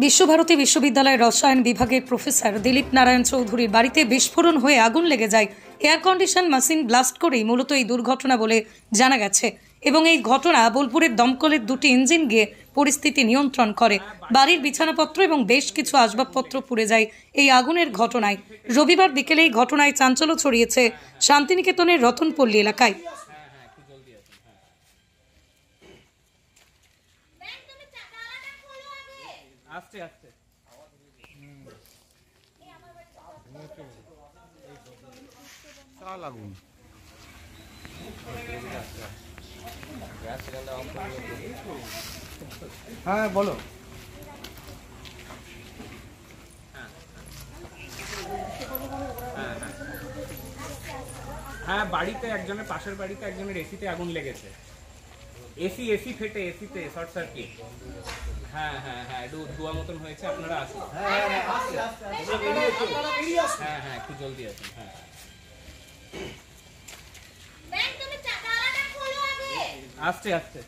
বিশ্বভারতী বিশ্ববিদ্যালয়ের রসায়ন বিভাগের প্রফেসর দিলীপ নারায়ণ চৌধুরীর বাড়িতে বিস্ফোরণ হয়ে আগুন লেগে যায়। এয়ার কন্ডিশন মেশিন ব্লাস্ট করেই মূলত এই দুর্ঘটনা বলে জানা গেছে এবং এই ঘটনা বোলপুরের দমকলের দুটি ইঞ্জিন গিয়ে পরিস্থিতি নিয়ন্ত্রণ করে। বাড়ির বিছানাপত্র এবং বেশ কিছু আসবাবপত্র পুড়ে যায় এই আগুনের ঘটনায়। রবিবার বিকেলে এই ঘটনায় চাঞ্চল্য ছড়িয়েছে শান্তিনিকেতনের রতনপল্লী এলাকায়। আস্তে আস্তে আগুন হ্যাঁ বলো। হ্যাঁ বাড়িতে একজনের, পাশের বাড়িতে একজনের এসিতে আগুন লেগেছে। এসি ফেটে, এসিতে শর্ট সার্কিট। হ্যাঁ হ্যাঁ হ্যাঁ একটু ধোয়া মতন হয়েছে, আপনারা আসুন। হ্যাঁ হ্যাঁ একটু জলদি আসুন। হ্যাঁ আস্তে আস্তে